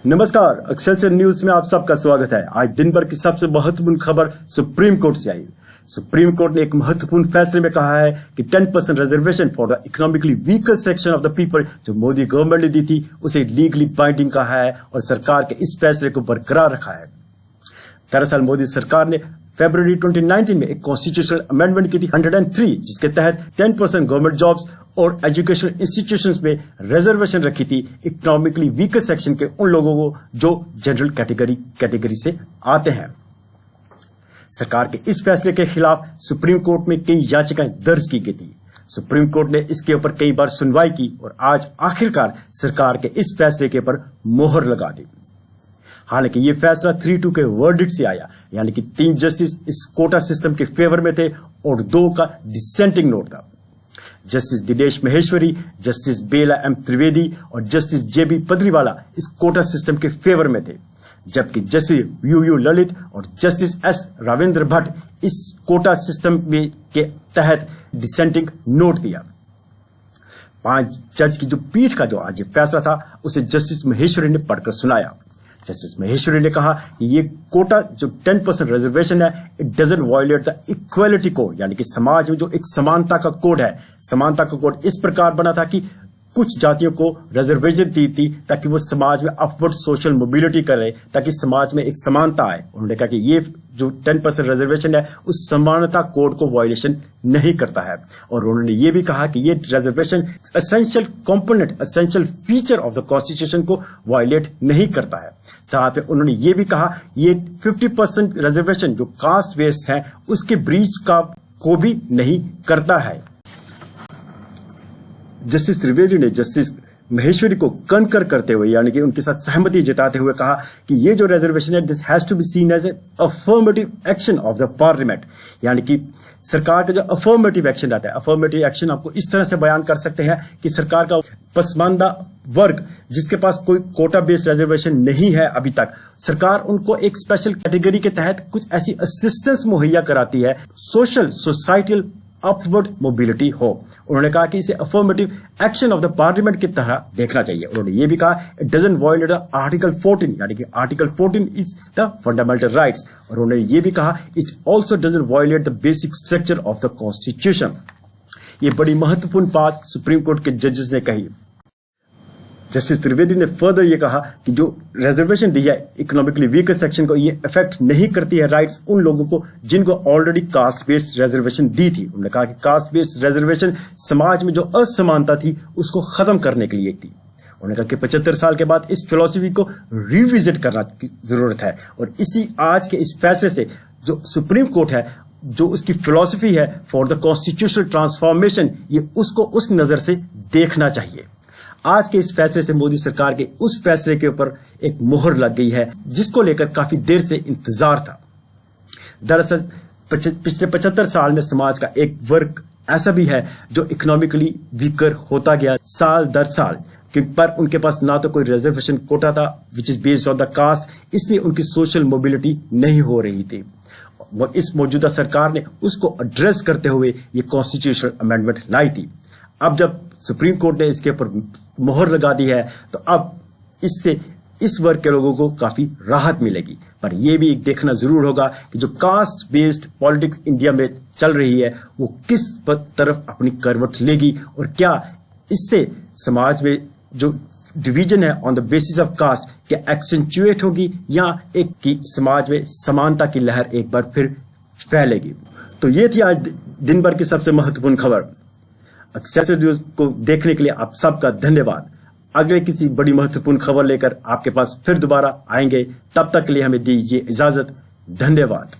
नमस्कार, Excelsior news में आप सबका स्वागत है। आज दिन भर की सबसे महत्वपूर्ण खबर सुप्रीम कोर्ट से आई। सुप्रीम कोर्ट ने एक महत्वपूर्ण फैसले में कहा है कि 10% reservation for the economically weaker section of the people जो मोदी गवर्नमेंट ने दी थी उसे लीगली बाइंडिंग कहा है और सरकार के इस फैसले को बरकरार रखा है। दरअसल मोदी सरकार ने फरवरी 2019 में एक कॉन्स्टिट्यूशनल अमेंडमेंट की थी 103, जिसके तहत 10% गवर्नमेंट जॉब्स और एजुकेशनल इंस्टीट्यूशंस में रिजर्वेशन रखी थी इकोनॉमिकली वीकर सेक्शन के उन लोगों को जो जनरल कैटेगरी से आते हैं। सरकार के इस फैसले के खिलाफ सुप्रीम कोर्ट में कई याचिकाएं दर्ज की गई थी। सुप्रीम कोर्ट ने इसके ऊपर कई बार सुनवाई की और आज आखिरकार सरकार के इस फैसले के ऊपर मोहर लगा दी। हालांकि ये फैसला 3-2 के वर्डिक्ट से आया, यानी कि 3 जस्टिस इस कोटा सिस्टम के फेवर में थे और 2 का डिसेंटिंग नोट था। जस्टिस दिनेश महेश्वरी, जस्टिस बेला एम त्रिवेदी और जस्टिस जेबी पदरीवाला इस कोटा सिस्टम के फेवर में थे, जबकि जस्टिस यू ललित और जस्टिस एस रावेंद्र भट्ट इस कोटा सिस्टम के तहत डिसेंटिंग नोट दिया। 5 जज की जो पीठ का जो आज ये फैसला था उसे जस्टिस महेश्वरी ने पढ़कर सुनाया। जस्टिस महेश्वरी ने कहा कि ये कोटा जो 10% रिजर्वेशन है, it doesn't violate the equality code, यानी कि समाज में जो एक समानता का कोड है, समानता का कोड इस प्रकार बना था कि कुछ जातियों को रिजर्वेशन दी थी ताकि वो समाज में अपवर्ड सोशल मोबिलिटी करे, ताकि समाज में एक समानता आए। उन्होंने कहा कि ये जो 10% रिजर्वेशन है उस समानता कोड को वायलेशन नहीं करता है। और उन्होंने ये भी कहा कि ये reservation essential component, essential feature of the constitution को वायलेट नहीं करता है। साथ में उन्होंने ये भी कहा ये 50% रिजर्वेशन जो कास्ट बेस्ड है उसके ब्रीच को भी नहीं करता है। जस्टिस त्रिवेदी ने जस्टिस महेश्वरी को कनकर करते हुए, यानी कि उनके साथ सहमति जताते हुए कहा कि ये जो रिजर्वेशन है this has to be seen as a affirmative action of the parliament, यानी कि सरकार का जो अफर्मेटिव एक्शन रहता है, अफर्मेटिव एक्शन आपको इस तरह से बयान कर सकते हैं कि सरकार का पसमानदा वर्ग जिसके पास कोई कोटा बेस्ड रिजर्वेशन नहीं है अभी तक, सरकार उनको एक स्पेशल कैटेगरी के तहत कुछ ऐसी असिस्टेंस मुहैया कराती है, सोशल सोसाइटल अपवर्ड मोबिलिटी हो। उन्होंने कहा कि इसे affirmative action of the parliament की तरह देखना चाहिए। उन्होंने ये भी कहा इट डजंट वायलेट आर्टिकल 14, यानी कि article 14 is the fundamental rights. और उन्होंने ये भी कहा it also doesn't violate the basic structure of the constitution. ये बड़ी महत्वपूर्ण बात सुप्रीम कोर्ट के जजेस ने कही। जस्टिस त्रिवेदी ने फर्दर ये कहा कि जो रिजर्वेशन दी है इकोनॉमिकली वीकर सेक्शन को, ये इफेक्ट नहीं करती है राइट्स उन लोगों को जिनको ऑलरेडी कास्ट बेस्ड रिजर्वेशन दी थी। उन्होंने कहा कि कास्ट बेस्ड रिजर्वेशन समाज में जो असमानता थी उसको खत्म करने के लिए थी। उन्होंने कहा कि 75 साल के बाद इस फिलॉसफी को रिविजिट करना की जरूरत है और इसी आज के इस फैसले से जो सुप्रीम कोर्ट है, जो उसकी फिलॉसफी है फॉर द कॉन्स्टिट्यूशनल ट्रांसफॉर्मेशन, ये उसको उस नजर से देखना चाहिए। आज के इस फैसले से मोदी सरकार के उस फैसले के ऊपर एक मोहर लग गई है जिसको लेकर काफी देर से इंतजार था। दरअसल पिछले 75 साल में समाज का एक वर्ग ऐसा भी है जो इकोनॉमिकली वीकर होता गया साल दर साल, पर उनके पास ना तो कोई रिजर्वेशन कोटा था which is based on the caste, इसलिए उनकी सोशल मोबिलिटी नहीं हो रही थी। वो इस मौजूदा सरकार ने उसको एड्रेस करते हुए ये कॉन्स्टिट्यूशनल अमेंडमेंट लाई थी। अब जब सुप्रीम कोर्ट ने इसके ऊपर मोहर लगा दी है तो अब इससे इस वर्ग के लोगों को काफी राहत मिलेगी। पर यह भी देखना जरूर होगा कि जो कास्ट बेस्ड पॉलिटिक्स इंडिया में चल रही है वो किस तरफ अपनी करवट लेगी और क्या इससे समाज में जो डिवीजन है on the basis of caste क्या एक्सेंचुएट होगी या एक की समाज में समानता की लहर एक बार फिर फैलेगी। तो ये थी आज दिन भर की सबसे महत्वपूर्ण खबर। एक्सेलसियर न्यूज को देखने के लिए आप सबका धन्यवाद। अगले किसी बड़ी महत्वपूर्ण खबर लेकर आपके पास फिर दोबारा आएंगे, तब तक के लिए हमें दीजिए इजाजत। धन्यवाद।